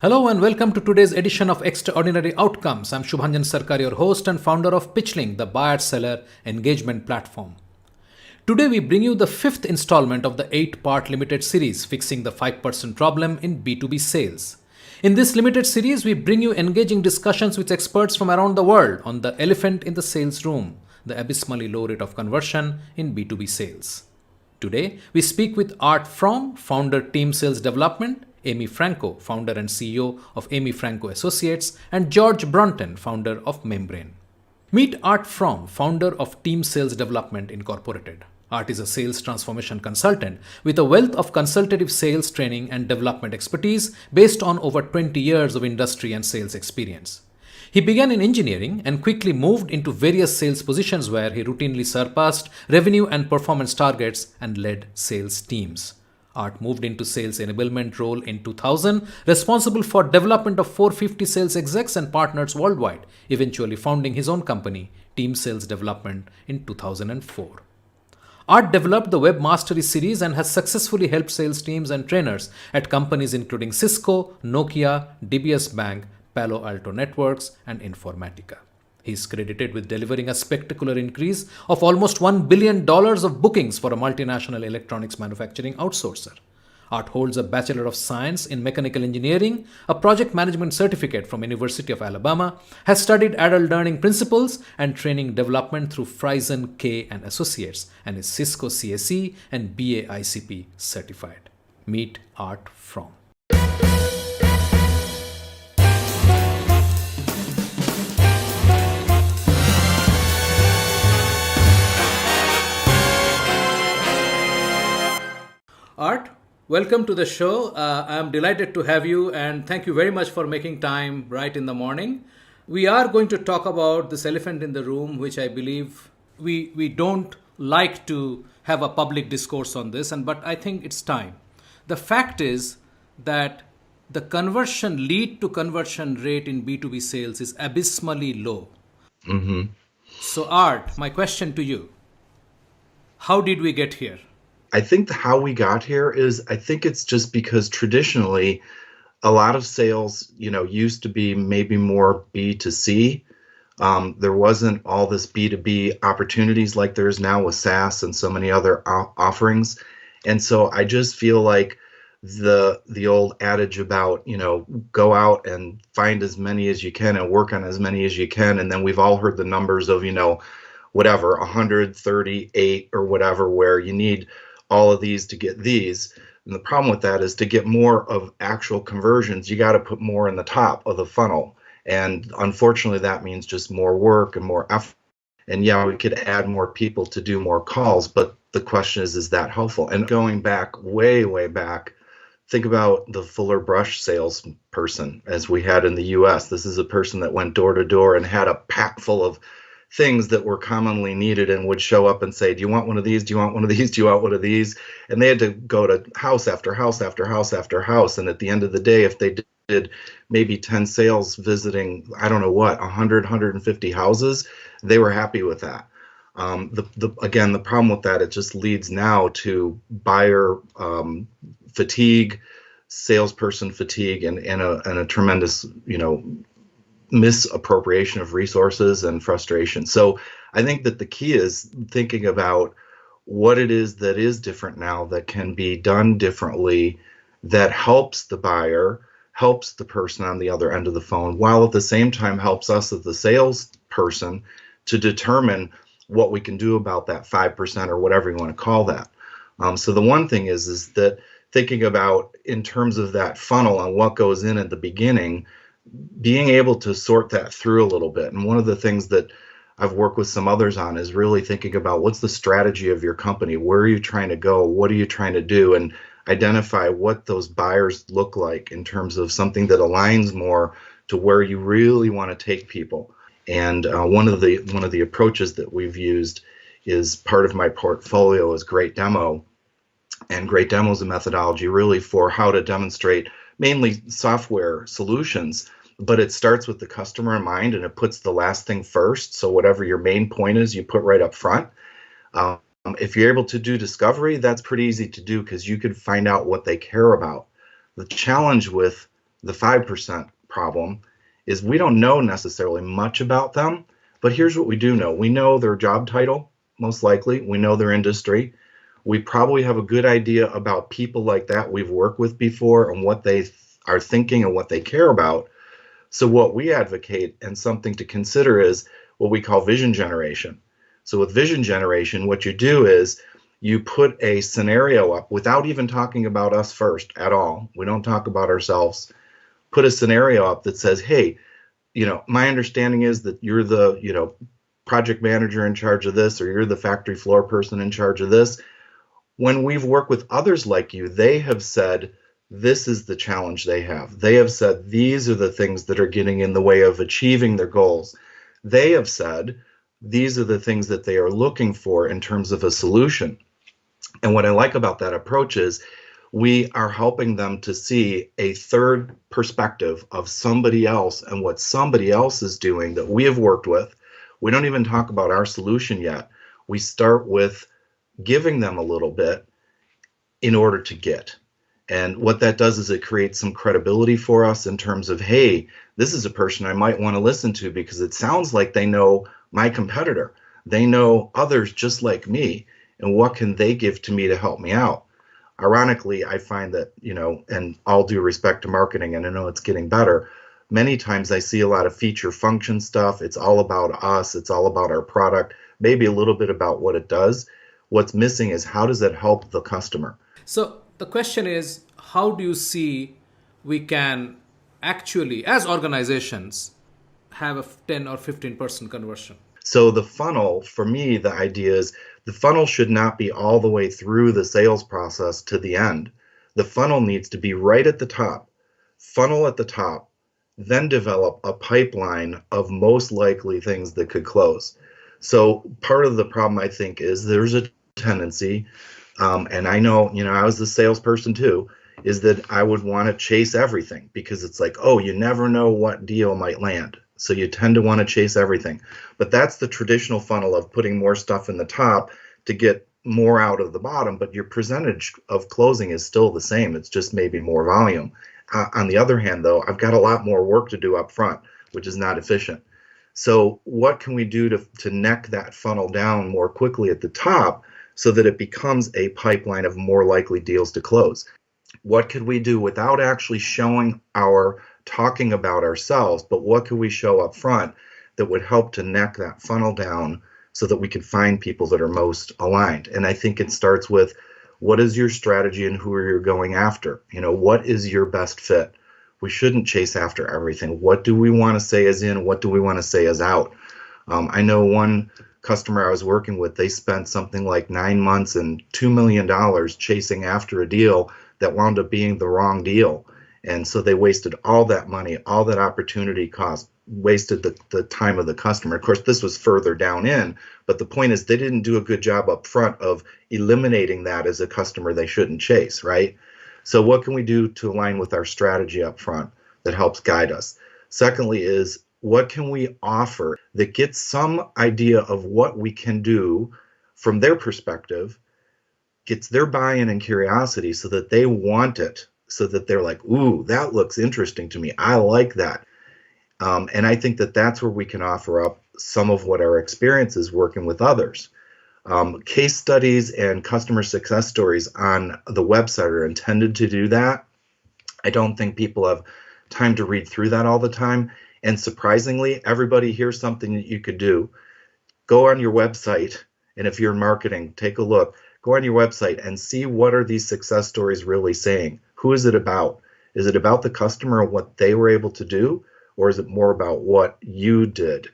Hello and welcome to today's edition of Extraordinary Outcomes. I'm Subhanjan Sarkar, your host and founder of Pitchling, the buyer-seller engagement platform. Today we bring you the fifth installment of the 8-part limited series, Fixing the 5% Problem in B2B Sales. In this limited series, we bring you engaging discussions with experts from around the world on the elephant in the sales room, the abysmally low rate of conversion in B2B sales. Today, we speak with Art Fromm, founder Team Sales Development, Amy Franko, founder and CEO of Amy Franko Associates, and George Bronten, founder of Membrane. Meet Art Fromm, founder of Team Sales Development Incorporated. Art is a sales transformation consultant with a wealth of consultative sales training and development expertise based on over 20 years of industry and sales experience. He began in engineering and quickly moved into various sales positions where he routinely surpassed revenue and performance targets and led sales teams. Art moved into sales enablement role in 2000, responsible for development of 450 sales execs and partners worldwide, eventually founding his own company, Team Sales Development, in 2004. Art developed the Web Mastery series and has successfully helped sales teams and trainers at companies including Cisco, Nokia, DBS Bank, Palo Alto Networks, and Informatica. He is credited with delivering a spectacular increase of almost $1 billion of bookings for a multinational electronics manufacturing outsourcer. Art holds a Bachelor of Science in Mechanical Engineering, a project management certificate from University of Alabama, has studied adult learning principles and training development through Friesen K and Associates, and is Cisco CSE and BAICP certified. Meet Art Fromm. Art, welcome to the show. I'm delighted to have you and thank you very much for making time right in the morning. We are going to talk about this elephant in the room, which I believe we don't like to have a public discourse on this, but I think it's time. The fact is that the lead to conversion rate in B2B sales is abysmally low. Mm-hmm. So Art, my question to you, how did we get here? I think how we got here is, I think it's just because traditionally a lot of sales, used to be maybe more B2C. There wasn't all this B2B opportunities like there is now with SaaS and so many other offerings. And so I just feel like the old adage about, go out and find as many as you can and work on as many as you can. And then we've all heard the numbers of, whatever, 138 or whatever, where you need all of these to get these. And the problem with that is to get more of actual conversions, you got to put more in the top of the funnel. And unfortunately, that means just more work and more effort. And yeah, we could add more people to do more calls, but the question is that helpful? And going back, way, way back, think about the Fuller Brush salesperson as we had in the US. This is a person that went door to door and had a pack full of things that were commonly needed and would show up and say, do you want one of these? Do you want one of these? Do you want one of these? And they had to go to house after house after house after house. And at the end of the day, if they did maybe 10 sales visiting, I don't know what, 100, 150 houses, they were happy with that. Again, the problem with that, it just leads now to buyer fatigue, salesperson fatigue, and a tremendous, misappropriation of resources and frustration. So I think that the key is thinking about what it is that is different now that can be done differently, that helps the buyer, helps the person on the other end of the phone, while at the same time helps us as the salesperson to determine what we can do about that 5% or whatever you want to call that. So the one thing is that thinking about in terms of that funnel and what goes in at the beginning, being able to sort that through a little bit. And one of the things that I've worked with some others on is really thinking about what's the strategy of your company? Where are you trying to go? What are you trying to do? And identify what those buyers look like in terms of something that aligns more to where you really want to take people. And one of the approaches that we've used is part of my portfolio is Great Demo. And Great Demo is a methodology really for how to demonstrate mainly software solutions, but it starts with the customer in mind and it puts the last thing first. So whatever your main point is, you put right up front. If you're able to do discovery, that's pretty easy to do because you can find out what they care about. The challenge with The 5% problem is we don't know necessarily much about them, but here's what we do know. We know their job title, most likely. We know their industry. We probably have a good idea about people like that we've worked with before and what they are thinking and what they care about. So what we advocate and something to consider is what we call vision generation. So with vision generation, what you do is you put a scenario up without even talking about us first at all. We don't talk about ourselves. Put a scenario up that says, hey, my understanding is that you're the, project manager in charge of this, or you're the factory floor person in charge of this. When we've worked with others like you, they have said, this is the challenge they have. They have said, these are the things that are getting in the way of achieving their goals. They have said, these are the things that they are looking for in terms of a solution. And what I like about that approach is we are helping them to see a third perspective of somebody else and what somebody else is doing that we have worked with. We don't even talk about our solution yet. We start with giving them a little bit in order to get. And what that does is it creates some credibility for us in terms of, hey, this is a person I might want to listen to because it sounds like they know my competitor. They know others just like me. And what can they give to me to help me out? Ironically, I find that, and all due respect to marketing, and I know it's getting better, many times I see a lot of feature function stuff. It's all about us. It's all about our product, maybe a little bit about what it does. What's missing is how does it help the customer? So the question is, how do you see we can actually, as organizations, have a 10 or 15% conversion? So the funnel, for me, the idea is the funnel should not be all the way through the sales process to the end. The funnel needs to be right at the top, funnel at the top, then develop a pipeline of most likely things that could close. So part of the problem, I think, is there's a tendency, and I know, I was the salesperson too, is that I would want to chase everything because it's like, oh, you never know what deal might land. So you tend to want to chase everything. But that's the traditional funnel of putting more stuff in the top to get more out of the bottom, but your percentage of closing is still the same. It's just maybe more volume. On the other hand, though, I've got a lot more work to do up front, which is not efficient. So what can we do to neck that funnel down more quickly at the top so that it becomes a pipeline of more likely deals to close? What could we do without actually talking about ourselves, but what could we show up front that would help to neck that funnel down so that we can find people that are most aligned? And I think it starts with, what is your strategy and who are you going after? What is your best fit? We shouldn't chase after everything. What do we want to say is in? What do we want to say is out? I know one customer I was working with, they spent something like 9 months and $2 million chasing after a deal that wound up being the wrong deal. And so they wasted all that money, all that opportunity cost, wasted the time of the customer. Of course, this was further down in, but the point is they didn't do a good job up front of eliminating that as a customer they shouldn't chase, right? So what can we do to align with our strategy up front that helps guide us? Secondly is, what can we offer that gets some idea of what we can do from their perspective, gets their buy-in and curiosity so that they want it, so that they're like, ooh, that looks interesting to me. I like that. And I think that that's where we can offer up some of what our experience is working with others. Case studies and customer success stories on the website are intended to do that. I don't think people have time to read through that all the time. And surprisingly, everybody here's something that you could do. Go on your website, and if you're in marketing, take a look. Go on your website and see what are these success stories really saying. Who is it about? Is it about the customer and what they were able to do, or is it more about what you did?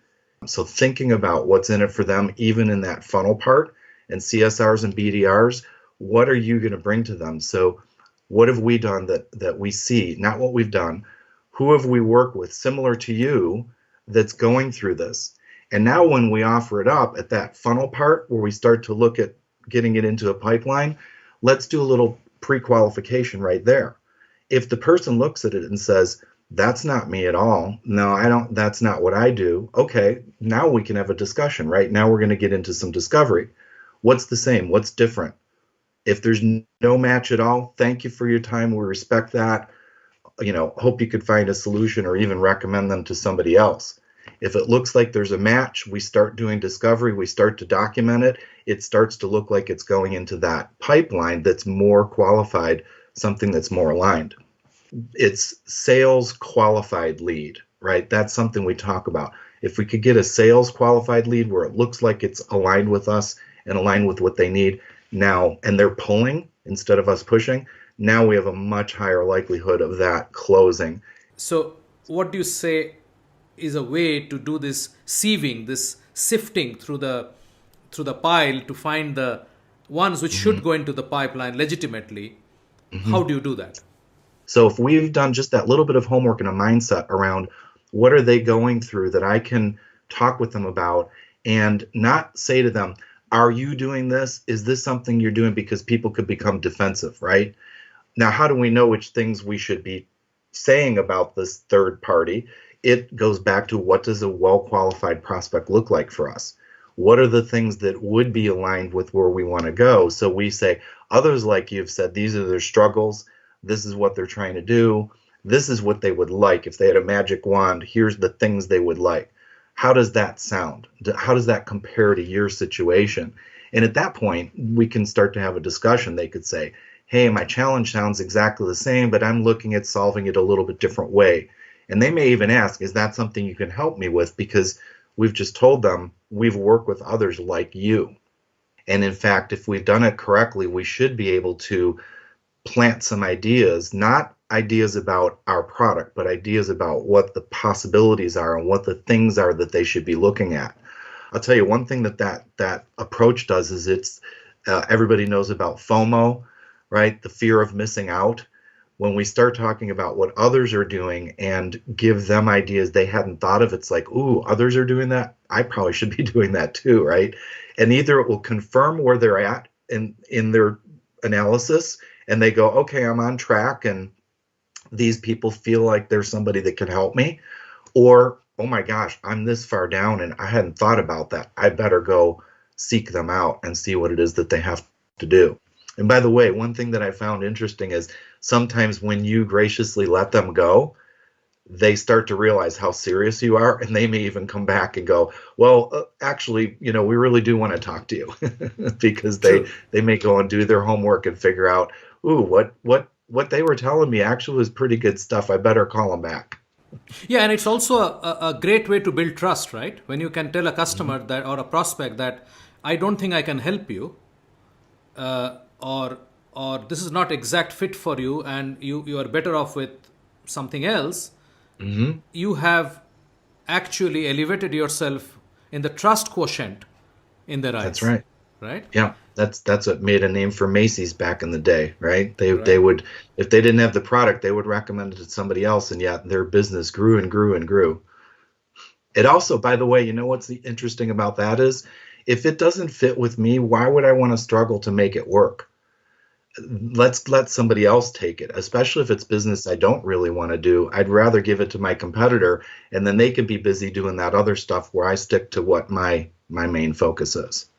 So thinking about what's in it for them, even in that funnel part, and CSRs and BDRs, what are you going to bring to them? So what have we done that we see, not what we've done? Who have we worked with similar to you that's going through this? And now when we offer it up at that funnel part where we start to look at getting it into a pipeline, let's do a little pre-qualification right there. If the person looks at it and says, that's not me at all, no, I don't, that's not what I do, okay, now we can have a discussion, right? Now we're going to get into some discovery. What's the same? What's different? If there's no match at all, thank you for your time. We respect that. hope you could find a solution or even recommend them to somebody else. If it looks like there's a match, we start doing discovery, we start to document it, it starts to look like it's going into that pipeline that's more qualified, something that's more aligned. It's sales qualified lead, right? That's something we talk about. If we could get a sales qualified lead where it looks like it's aligned with us and aligned with what they need now, and they're pulling instead of us pushing, now we have a much higher likelihood of that closing. So, what do you say is a way to do this sieving, this sifting through the pile to find the ones which should go into the pipeline legitimately? How do you do that? So if we've done just that little bit of homework and a mindset around what are they going through that I can talk with them about and not say to them, are you doing this? Is this something you're doing? Because people could become defensive, right? Now, how do we know which things we should be saying about this third party? It goes back to, what does a well-qualified prospect look like for us? What are the things that would be aligned with where we want to go? So we say, others, like you've said, these are their struggles. This is what they're trying to do. This is what they would like. If they had a magic wand, here's the things they would like. How does that sound? How does that compare to your situation? And at that point, we can start to have a discussion. They could say, hey, my challenge sounds exactly the same, but I'm looking at solving it a little bit different way. And they may even ask, is that something you can help me with? Because we've just told them we've worked with others like you. And in fact, if we've done it correctly, we should be able to plant some ideas, not ideas about our product, but ideas about what the possibilities are and what the things are that they should be looking at. I'll tell you one thing that approach does is it's everybody knows about FOMO, right? The fear of missing out. When we start talking about what others are doing and give them ideas they hadn't thought of, it's like, ooh, others are doing that. I probably should be doing that too, right? And either it will confirm where they're at in their analysis, and they go, okay, I'm on track, and these people feel like there's somebody that can help me, or, oh my gosh, I'm this far down and I hadn't thought about that. I better go seek them out and see what it is that they have to do. And by the way, one thing that I found interesting is sometimes when you graciously let them go, they start to realize how serious you are, and they may even come back and go, well, actually, we really do want to talk to you because they may go and do their homework and figure out, ooh, what they were telling me actually was pretty good stuff. I better call them back. Yeah, and it's also a great way to build trust, right? When you can tell a customer that, or a prospect, that I don't think I can help you, or this is not exact fit for you, and you are better off with something else. You have actually elevated yourself in the trust quotient in their eyes. That's right. Right? Yeah, that's what made a name for Macy's back in the day, right? They would, if they didn't have the product, they would recommend it to somebody else, and yet their business grew and grew and grew. It also, by the way, you know what's interesting about that is, if it doesn't fit with me, why would I want to struggle to make it work? Let's let somebody else take it, especially if it's business I don't really want to do. I'd rather give it to my competitor, and then they can be busy doing that other stuff where I stick to what my main focus is.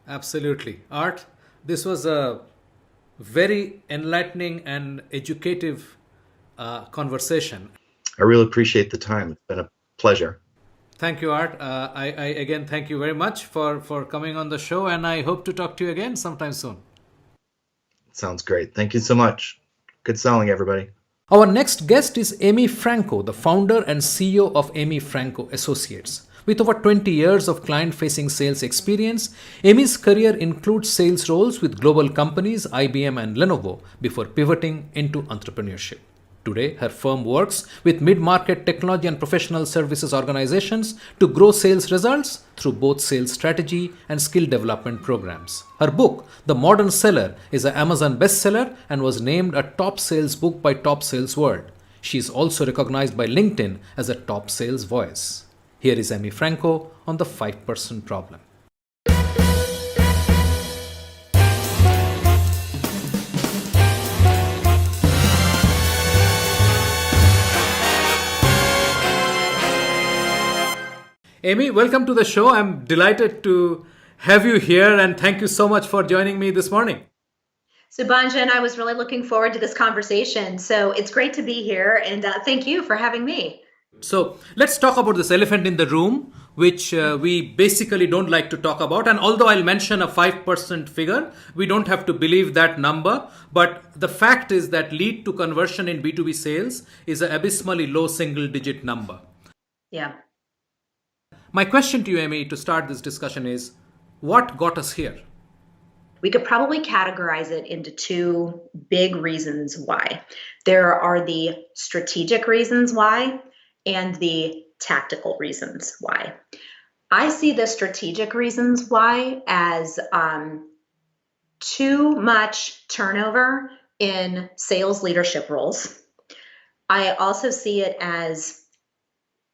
Absolutely. Art, this was a very enlightening and educative conversation. I really appreciate the time. It's been a pleasure. Thank you, Art. I again thank you very much for coming on the show, and I hope to talk to you again sometime soon. Sounds great. Thank you so much. Good selling, everybody. Our next guest is Amy Franko, the founder and CEO of Amy Franko Associates. With over 20 years of client-facing sales experience, Amy's career includes sales roles with global companies IBM and Lenovo before pivoting into entrepreneurship. Today, her firm works with mid-market technology and professional services organizations to grow sales results through both sales strategy and skill development programs. Her book, The Modern Seller, is an Amazon bestseller and was named a top sales book by Top Sales World. She is also recognized by LinkedIn as a top sales voice. Here is Amy Franko on the 5% problem. Amy, welcome to the show. I'm delighted to have you here, and thank you so much for joining me this morning. Subhanjan, I was really looking forward to this conversation. So it's great to be here, and thank you for having me. So let's talk about this elephant in the room, which we basically don't like to talk about. And although I'll mention a 5% figure, we don't have to believe that number. But the fact is that lead to conversion in B2B sales is an abysmally low single digit number. Yeah. My question to you, Amy, to start this discussion is what got us here? We could probably categorize it into two big reasons why. There are the strategic reasons why and the tactical reasons why. I see the strategic reasons why as too much turnover in sales leadership roles. I also see it as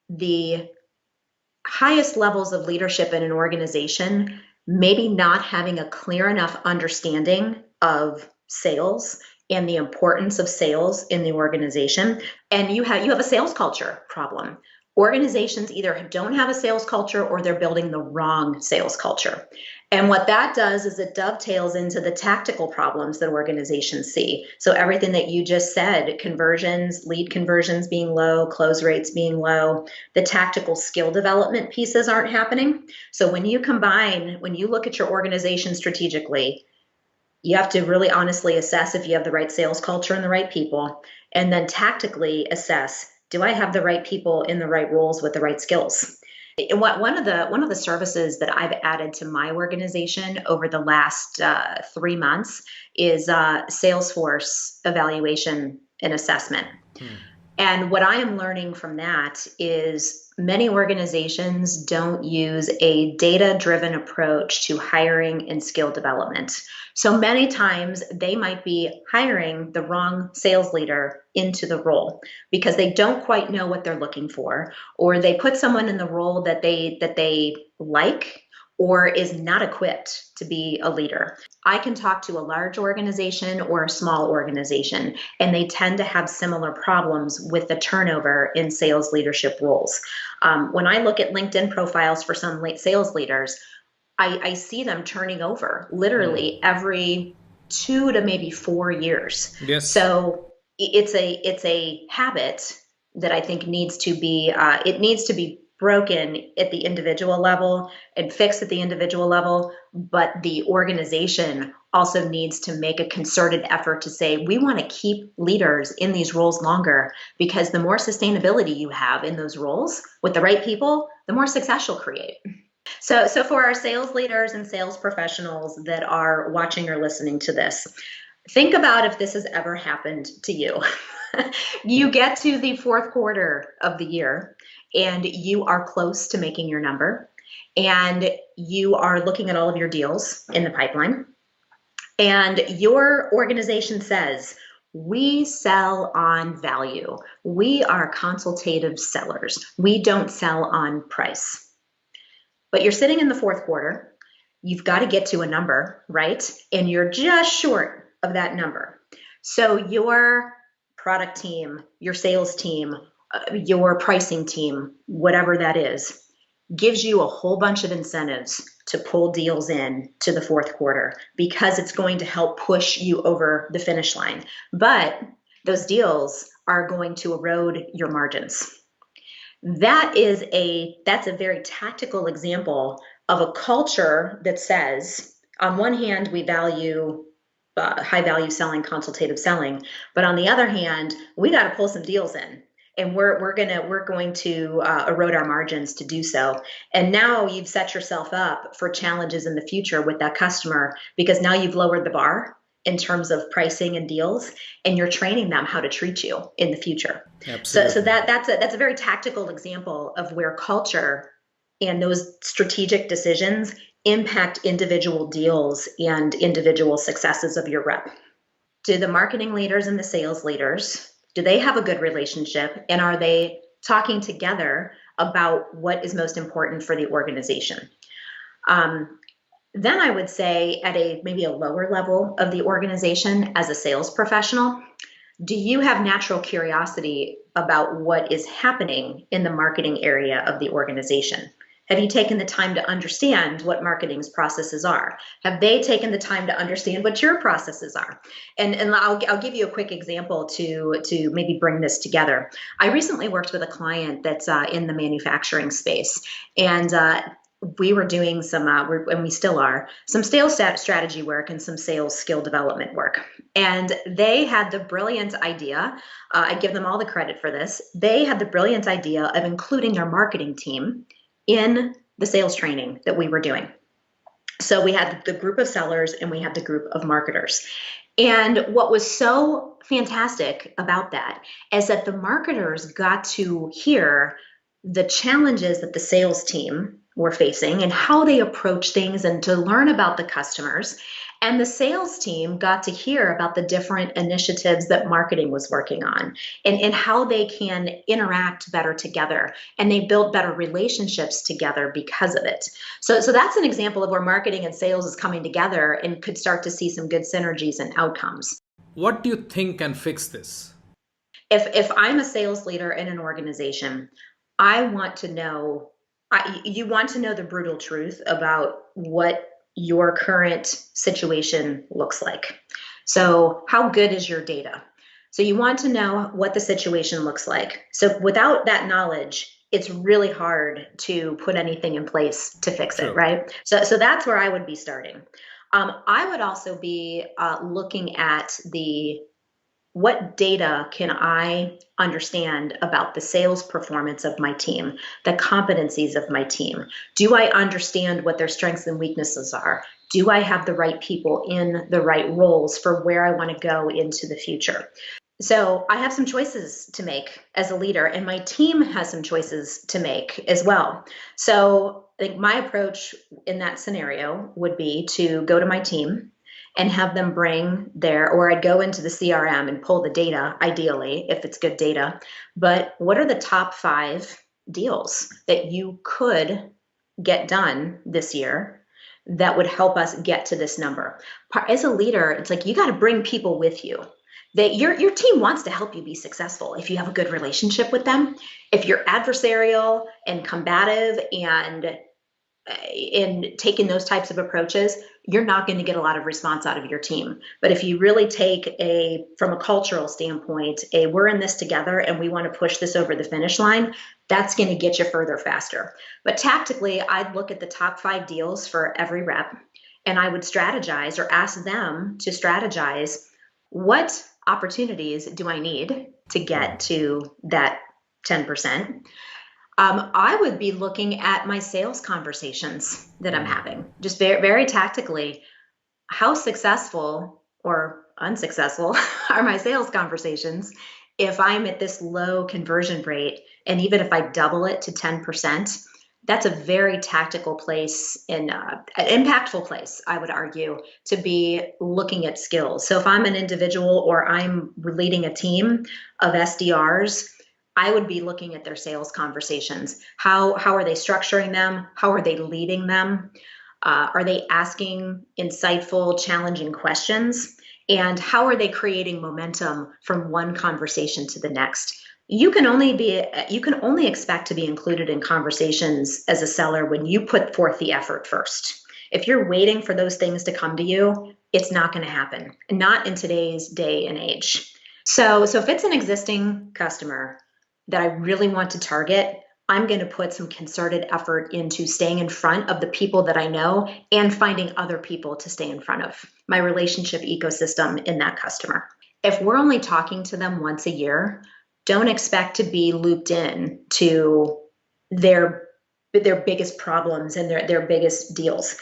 the highest levels of leadership in an organization maybe not having a clear enough understanding of sales and the importance of sales in the organization. And you have a sales culture problem. Organizations either don't have a sales culture or they're building the wrong sales culture. And what that does is it dovetails into the tactical problems that organizations see. So everything that you just said, conversions, lead conversions being low, close rates being low, the tactical skill development pieces aren't happening. So when you look at your organization strategically, you have to really honestly assess if you have the right sales culture and the right people, and then tactically assess, do I have the right people in the right roles with the right skills? And one of the services that I've added to my organization over the last 3 months is Salesforce evaluation and assessment. And what I am learning from that is many organizations don't use a data-driven approach to hiring and skill development. So many times they might be hiring the wrong sales leader into the role because they don't quite know what they're looking for, or they put someone in the role that they like or is not equipped to be a leader. I can talk to a large organization or a small organization, and they tend to have similar problems with the turnover in sales leadership roles. When I look at LinkedIn profiles for some sales leaders, I see them turning over literally every 2 to maybe 4 years. Yes. So it's a habit that I think needs to be broken at the individual level and fixed at the individual level, but the organization also needs to make a concerted effort to say, we want to keep leaders in these roles longer, because the more sustainability you have in those roles with the right people, the more success you'll create. So for our sales leaders and sales professionals that are watching or listening to this, think about if this has ever happened to you. You get to the fourth quarter of the year and you are close to making your number, and you are looking at all of your deals in the pipeline, and your organization says, we sell on value. We are consultative sellers. We don't sell on price. But you're sitting in the fourth quarter. You've got to get to a number, right? And you're just short of that number. So your product team, your sales team, your pricing team, whatever that is, gives you a whole bunch of incentives to pull deals in to the fourth quarter because it's going to help push you over the finish line. But those deals are going to erode your margins. That's a very tactical example of a culture that says, on one hand, we value high value selling, consultative selling, but on the other hand, we got to pull some deals in, and we're going to erode our margins to do so. And now you've set yourself up for challenges in the future with that customer, because now you've lowered the bar in terms of pricing and deals, and you're training them how to treat you in the future. Absolutely. So that's a very tactical example of where culture and those strategic decisions impact individual deals and individual successes of your rep. Do the marketing leaders and the sales leaders, do they have a good relationship, and are they talking together about what is most important for the organization? Then I would say at maybe a lower level of the organization, as a sales professional, do you have natural curiosity about what is happening in the marketing area of the organization? Have you taken the time to understand what marketing's processes are? Have they taken the time to understand what your processes are? And I'll give you a quick example to maybe bring this together. I recently worked with a client that's in the manufacturing space, and we were doing some, and we still are, some sales strategy work and some sales skill development work. And they had the brilliant idea, I give them all the credit for this, they had the brilliant idea of including their marketing team in the sales training that we were doing. So we had the group of sellers and we had the group of marketers. And what was so fantastic about that is that the marketers got to hear the challenges that the sales team were facing and how they approach things and to learn about the customers. And the sales team got to hear about the different initiatives that marketing was working on and how they can interact better together. And they build better relationships together because of it. So that's an example of where marketing and sales is coming together and could start to see some good synergies and outcomes. What do you think can fix this? If I'm a sales leader in an organization, I want to know, you want to know the brutal truth about what your current situation looks like. So how good is your data? So you want to know what the situation looks like. So without that knowledge, it's really hard to put anything in place to fix it, right? So that's where I would be starting. I would also be looking at what data can I understand about the sales performance of my team, the competencies of my team? Do I understand what their strengths and weaknesses are? Do I have the right people in the right roles for where I want to go into the future? So I have some choices to make as a leader, and my team has some choices to make as well. So I think my approach in that scenario would be to go to my team and have them bring or I'd go into the CRM and pull the data, ideally, if it's good data. But what are the top 5 deals that you could get done this year that would help us get to this number? As a leader, it's like you got to bring people with you. That your team wants to help you be successful if you have a good relationship with them. If you're adversarial and combative and in taking those types of approaches, you're not going to get a lot of response out of your team. But if you really take from a cultural standpoint, we're in this together and we want to push this over the finish line, that's going to get you further faster. But tactically, I'd look at the top 5 deals for every rep, and I would strategize or ask them to strategize, what opportunities do I need to get to that 10%? I would be looking at my sales conversations that I'm having, just very, very tactically. How successful or unsuccessful are my sales conversations if I'm at this low conversion rate? And even if I double it to 10%, that's a very tactical place and an impactful place, I would argue, to be looking at skills. So if I'm an individual or I'm leading a team of SDRs, I would be looking at their sales conversations. How are they structuring them? How are they leading them? Are they asking insightful, challenging questions? And how are they creating momentum from one conversation to the next? You can only expect to be included in conversations as a seller when you put forth the effort first. If you're waiting for those things to come to you, it's not going to happen. Not in today's day and age. So if it's an existing customer that I really want to target, I'm going to put some concerted effort into staying in front of the people that I know and finding other people to stay in front of, my relationship ecosystem in that customer. If we're only talking to them once a year, don't expect to be looped in to their biggest problems and their biggest deals.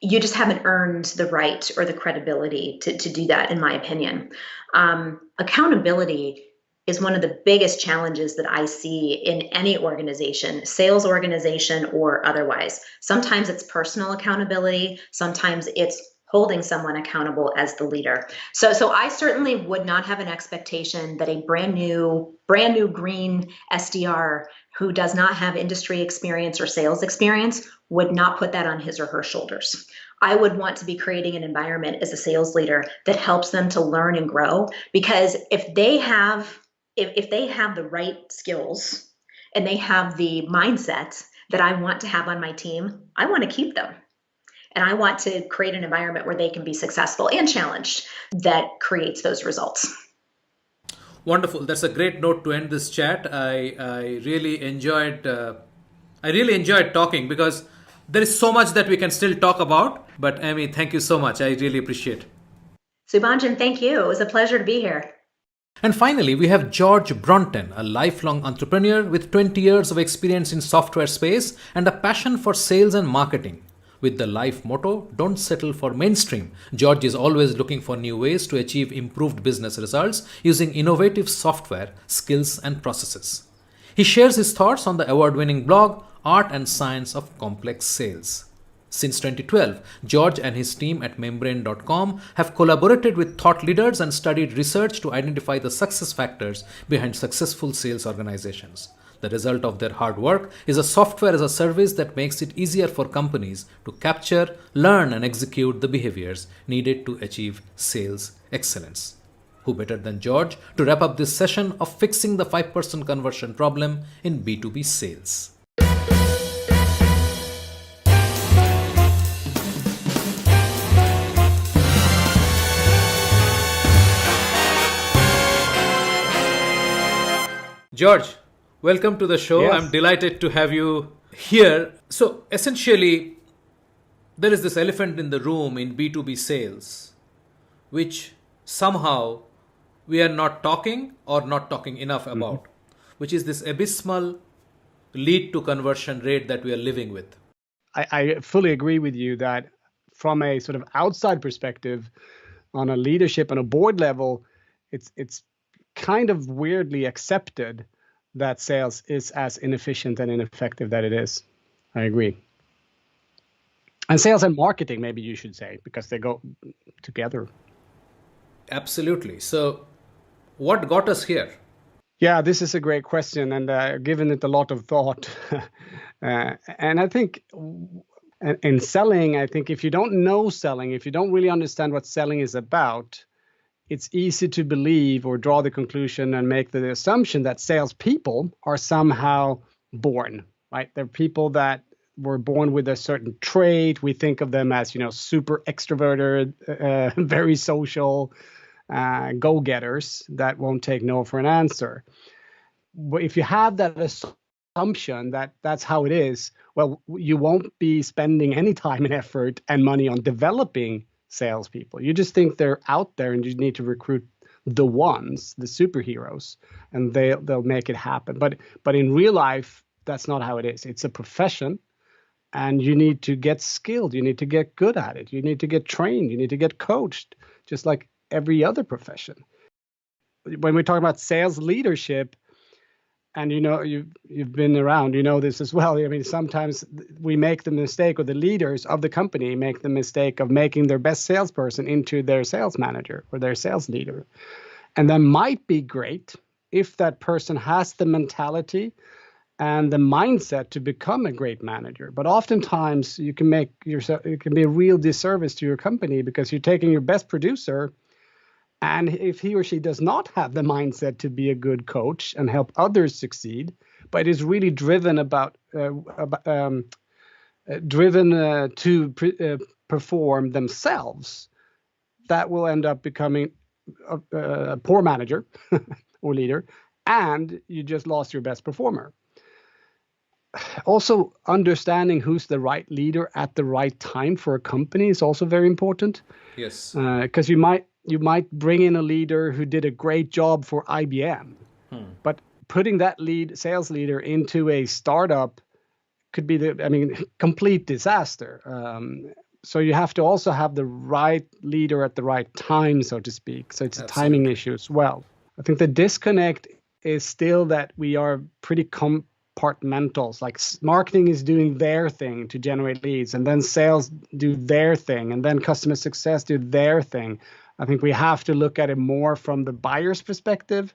You just haven't earned the right or the credibility to do that, in my opinion. Accountability is one of the biggest challenges that I see in any organization, sales organization or otherwise. Sometimes it's personal accountability. Sometimes it's holding someone accountable as the leader. So I certainly would not have an expectation that a brand new green SDR who does not have industry experience or sales experience would not put that on his or her shoulders. I would want to be creating an environment as a sales leader that helps them to learn and grow, because if they have the right skills and they have the mindset that I want to have on my team, I want to keep them. And I want to create an environment where they can be successful and challenged that creates those results. Wonderful. That's a great note to end this chat. I really enjoyed talking, because there is so much that we can still talk about. But Amy, thank you so much. I really appreciate it. Subhanjan, thank you. It was a pleasure to be here. And finally, we have George Bronten, a lifelong entrepreneur with 20 years of experience in software space and a passion for sales and marketing. With the life motto, don't settle for mainstream, George is always looking for new ways to achieve improved business results using innovative software, skills, and processes. He shares his thoughts on the award-winning blog, Art and Science of Complex Sales. Since 2012, George and his team at membrane.com have collaborated with thought leaders and studied research to identify the success factors behind successful sales organizations. The result of their hard work is a software as a service that makes it easier for companies to capture, learn, and execute the behaviors needed to achieve sales excellence. Who better than George to wrap up this session of fixing the 5% conversion problem in B2B sales? George, welcome to the show. Yes. I'm delighted to have you here. So essentially, there is this elephant in the room in B2B sales, which somehow we are not talking or not talking enough about, which is this abysmal lead to conversion rate that we are living with. I fully agree with you that from a sort of outside perspective, on a leadership and a board level, it's kind of weirdly accepted that sales is as inefficient and ineffective that it is. I agree. And sales and marketing, maybe you should say, because they go together. Absolutely. So what got us here? Yeah, this is a great question, and given it a lot of thought. And I think in selling, I think if you don't know selling, if you don't really understand what selling is about, it's easy to believe or draw the conclusion and make the assumption that salespeople are somehow born, right? They're people that were born with a certain trait. We think of them as, super extroverted, very social, go-getters that won't take no for an answer. But if you have that assumption that that's how it is, well, you won't be spending any time and effort and money on developing salespeople. You just think they're out there and you need to recruit the ones, the superheroes, and they'll make it happen. But in real life, that's not how it is. It's a profession, and you need to get skilled. You need to get good at it. You need to get trained. You need to get coached, just like every other profession. When we talk about sales leadership, and you've been around, this as well. I mean, sometimes we make the mistake, or the leaders of the company make the mistake of making their best salesperson into their sales manager or their sales leader. And that might be great if that person has the mentality and the mindset to become a great manager. But oftentimes it can be a real disservice to your company, because you're taking your best producer, and if he or she does not have the mindset to be a good coach and help others succeed, but is really driven to perform themselves, that will end up becoming a poor manager or leader, and you just lost your best performer. Also, understanding who's the right leader at the right time for a company is also very important. Yes. Because you might bring in a leader who did a great job for IBM, but putting that sales leader into a startup could be complete disaster. So you have to also have the right leader at the right time, so to speak. So it's a timing issue as well. I think the disconnect is still that we are pretty compartmentals. Like marketing is doing their thing to generate leads, and then sales do their thing, and then customer success do their thing. I think we have to look at it more from the buyer's perspective.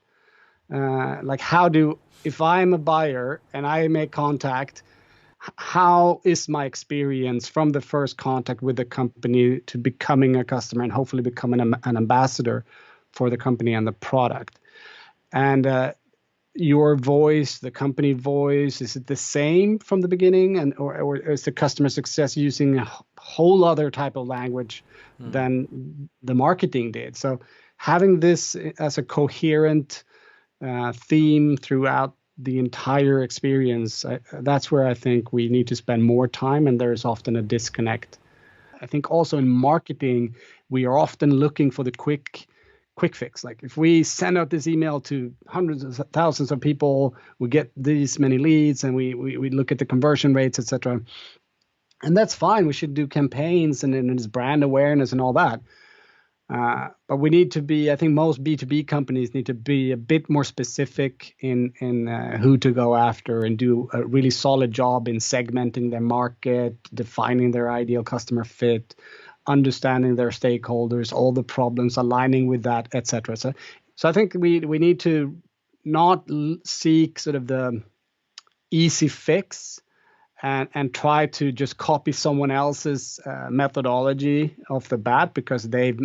If I'm a buyer and I make contact, how is my experience from the first contact with the company to becoming a customer and hopefully becoming an ambassador for the company and the product? And your voice, the company voice, is it the same from the beginning, and or is the customer success using a whole other type of language than the marketing did? So having this as a coherent theme throughout the entire experience, that's where I think we need to spend more time, and there is often a disconnect. I think also in marketing, we are often looking for the quick fix. Like if we send out this email to hundreds of thousands of people, we get these many leads, and we look at the conversion rates, etc. And that's fine. We should do campaigns and it's brand awareness and all that. But we need to be, I think most B2B companies need to be a bit more specific in who to go after, and do a really solid job in segmenting their market, defining their ideal customer fit, understanding their stakeholders, all the problems, aligning with that, etc. So I think we need to not seek sort of the easy fix and try to just copy someone else's methodology off the bat because they've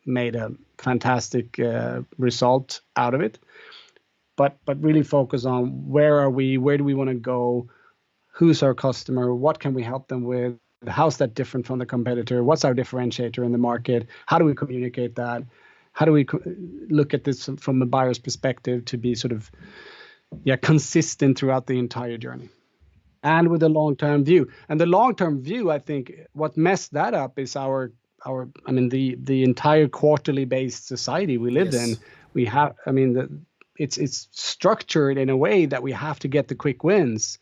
made a fantastic result out of it, but really focus on where are we, where do we want to go, who's our customer, what can we help them with, how's that different from the competitor, what's our differentiator in the market, how do we communicate that, how do we look at this from a buyer's perspective to be sort of consistent throughout the entire journey, and with a long-term view. And the long-term view, I think what messed that up is the entire quarterly based society we live in. We have, it's structured in a way that we have to get the quick wins,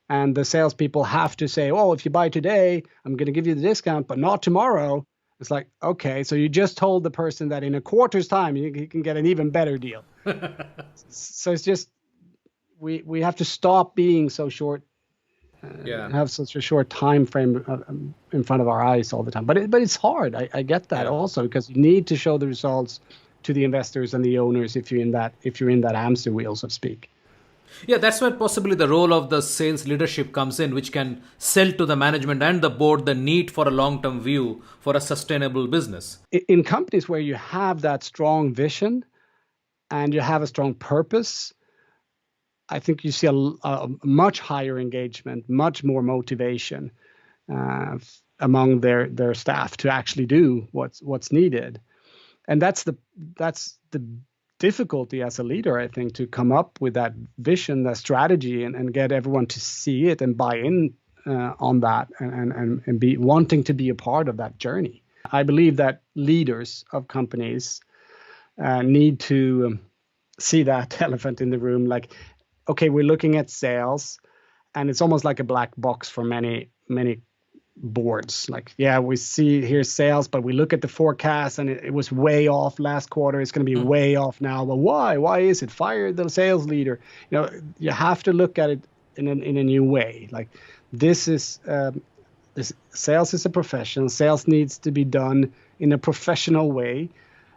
and the salespeople have to say, "Oh, if you buy today, I'm going to give you the discount, but not tomorrow." It's like, okay, so you just told the person that in a quarter's time you can get an even better deal. So it's just we have to stop being so short. Have such a short time frame in front of our eyes all the time, but it's hard. I get that also, because you need to show the results to the investors and the owners if you're in that hamster wheel, so to speak. Yeah, that's where possibly the role of the sales leadership comes in, which can sell to the management and the board the need for a long-term view for a sustainable business. In companies where you have that strong vision and you have a strong purpose, I think you see a much higher engagement, much more motivation among their staff to actually do what's needed. And that's the difficulty as a leader, I think, to come up with that vision, that strategy, and get everyone to see it and buy in on that, and be wanting to be a part of that journey. I believe that leaders of companies need to see that elephant in the room. Like, okay, we're looking at sales, and it's almost like a black box for many boards. Like, yeah, we see here sales, but we look at the forecast and it was way off last quarter. It's going to be way off now. But why? Why is it? Fire the sales leader. You have to look at it in a new way. Like, this sales is a profession. Sales needs to be done in a professional way,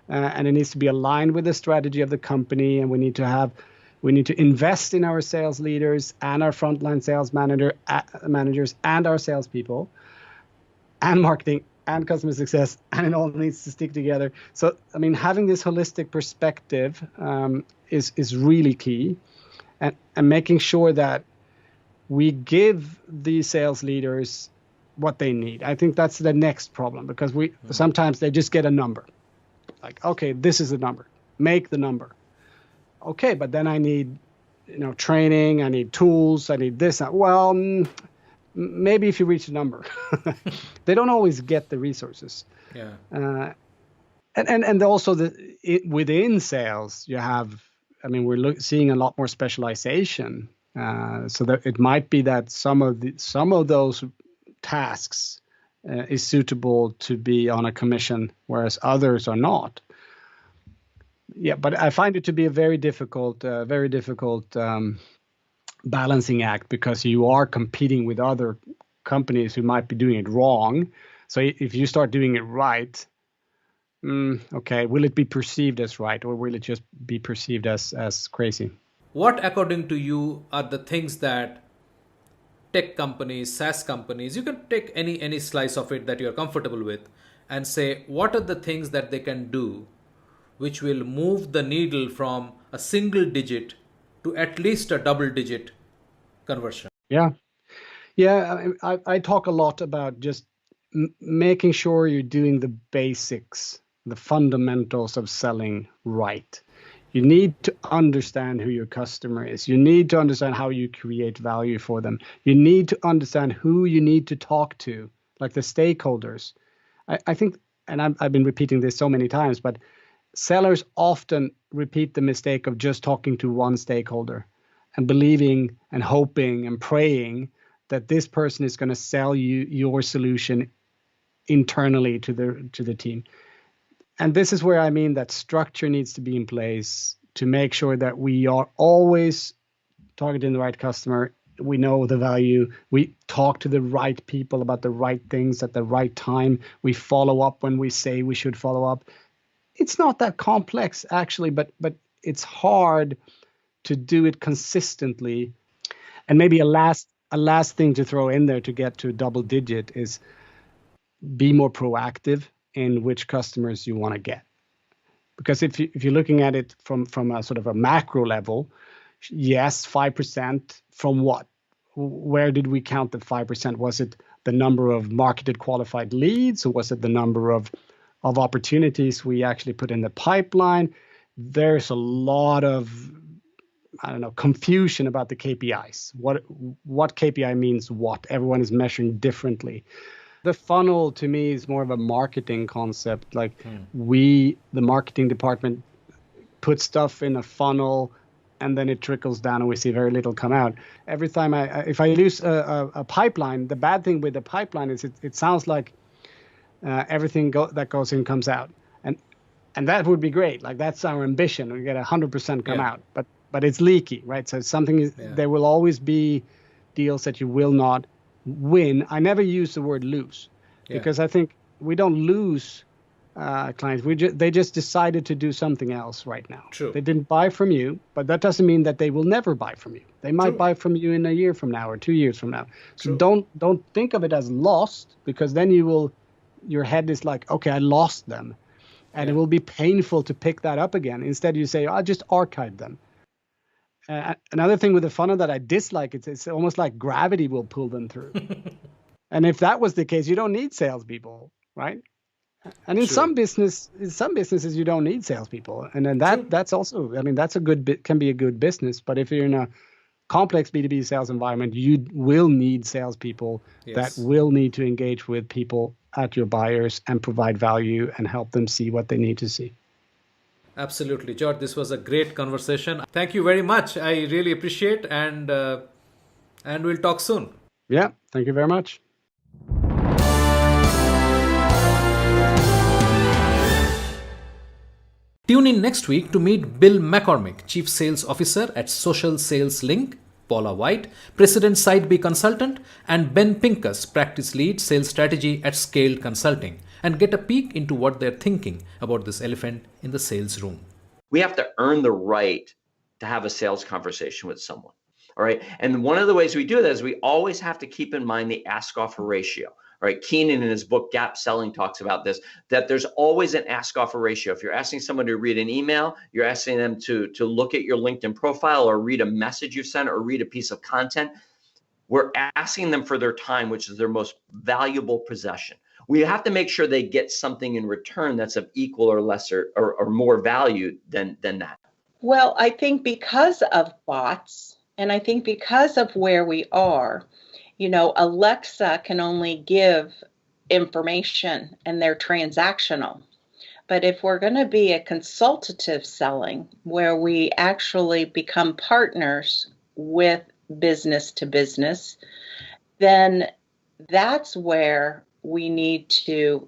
and it needs to be aligned with the strategy of the company. And we need to invest in our sales leaders and our frontline sales managers and our salespeople and marketing and customer success, and it all needs to stick together. So, having this holistic perspective is really key, and making sure that we give the sales leaders what they need. I think that's the next problem, because sometimes they just get a number. Like, okay, this is the number. Make the number. Okay, but then I need, training. I need tools. I need this. Well, maybe if you reach a number, they don't always get the resources. Yeah. And also within sales, you have. We're seeing a lot more specialization. So that it might be that some of those tasks is suitable to be on a commission, whereas others are not. Yeah, but I find it to be a very difficult balancing act, because you are competing with other companies who might be doing it wrong. So if you start doing it right, okay, will it be perceived as right, or will it just be perceived as crazy? What, according to you, are the things that tech companies, SaaS companies, you can take any slice of it that you're comfortable with, and say, what are the things that they can do which will move the needle from a single digit to at least a double-digit conversion. Yeah. I talk a lot about just making sure you're doing the basics, the fundamentals of selling right. You need to understand who your customer is. You need to understand how you create value for them. You need to understand who you need to talk to, like the stakeholders. I think, and I've been repeating this so many times, but sellers often repeat the mistake of just talking to one stakeholder and believing and hoping and praying that this person is going to sell you your solution internally to the team. And this is where I mean that structure needs to be in place to make sure that we are always targeting the right customer. We know the value. We talk to the right people about the right things at the right time. We follow up when we say we should follow up. It's not that complex, actually, but it's hard to do it consistently. And maybe a last thing to throw in there to get to double digit is be more proactive in which customers you want to get. Because if you're looking at it from a sort of a macro level, yes, 5% from what? Where did we count the 5%? Was it the number of marketed qualified leads, or was it the number of opportunities we actually put in the pipeline? There's a lot of, I don't know, confusion about the KPIs. What KPI means what? Everyone is measuring differently. The funnel to me is more of a marketing concept. Like the marketing department, put stuff in a funnel and then it trickles down and we see very little come out. Every time if I lose a pipeline, the bad thing with the pipeline is it sounds like everything that goes in comes out. And that would be great. Like that's our ambition. We get 100% come out, but it's leaky, right? So there will always be deals that you will not win. I never use the word lose because I think we don't lose clients. They just decided to do something else right now. True. They didn't buy from you, but that doesn't mean that they will never buy from you. They might buy from you in a year from now or 2 years from now. So don't think of it as lost, because then your head is like, okay, I lost them. And it will be painful to pick that up again. Instead, you say, I'll just archive them. Another thing with the funnel that I dislike, it's almost like gravity will pull them through. And if that was the case, you don't need salespeople, right? And in some businesses, you don't need salespeople. And then that's also, I mean, that's can be a good business. But if you're in a complex B2B sales environment, you will need salespeople that will need to engage with people at your buyers and provide value and help them see what they need to see. Absolutely, George. This was a great conversation. Thank you very much. I really appreciate, and we'll talk soon. Yeah, thank you very much. Tune in next week to meet Bill McCormick, Chief Sales Officer at Social Sales Link, Paula White, President Site B Consultant, and Ben Pincus, Practice Lead Sales Strategy at Scaled Consulting, and get a peek into what they're thinking about this elephant in the sales room. We have to earn the right to have a sales conversation with someone. All right. And one of the ways we do that is we always have to keep in mind the ask offer ratio. All right. Keenan in his book, Gap Selling, talks about this, that there's always an ask offer ratio. If you're asking someone to read an email, you're asking them to look at your LinkedIn profile or read a message you sent or read a piece of content, we're asking them for their time, which is their most valuable possession. We have to make sure they get something in return that's of equal or lesser or more value than that. Well, I think because of bots, and I think because of where we are, Alexa can only give information and they're transactional. But if we're going to be a consultative selling where we actually become partners with business to business, then that's where we need to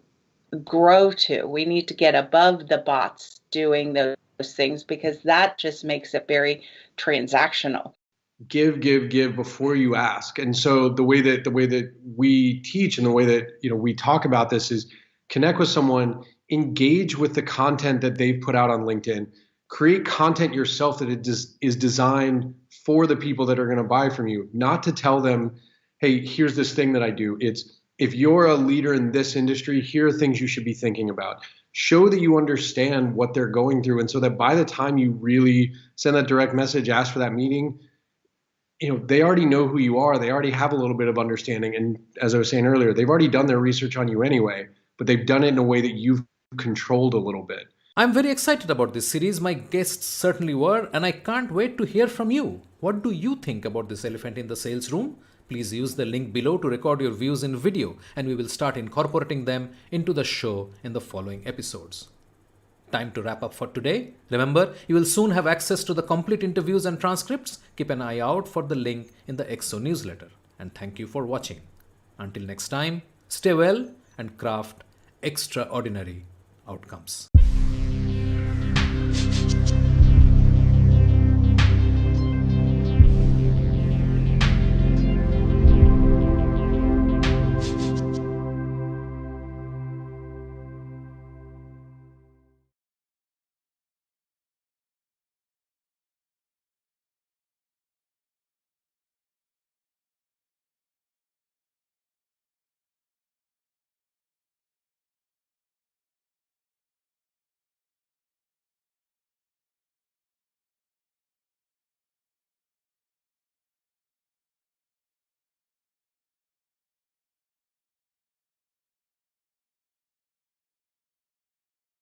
grow to. We need to get above the bots doing those things, because that just makes it very transactional. Give before you ask. And so the way that we teach and the way that we talk about this is connect with someone, engage with the content that they've put out on LinkedIn, create content yourself that is designed for the people that are going to buy from you, not to tell them, hey, here's this thing that I do. It's if you're a leader in this industry, here are things you should be thinking about. Show that you understand what they're going through. And so that by the time you really send that direct message, ask for that meeting, they already know who you are. They already have a little bit of understanding. And as I was saying earlier, they've already done their research on you anyway, but they've done it in a way that you've controlled a little bit. I'm very excited about this series. My guests certainly were, and I can't wait to hear from you. What do you think about this elephant in the sales room? Please use the link below to record your views in video, and we will start incorporating them into the show in the following episodes. Time to wrap up for today. Remember, you will soon have access to the complete interviews and transcripts. Keep an eye out for the link in the MoXO newsletter. And thank you for watching. Until next time, stay well and craft extraordinary outcomes.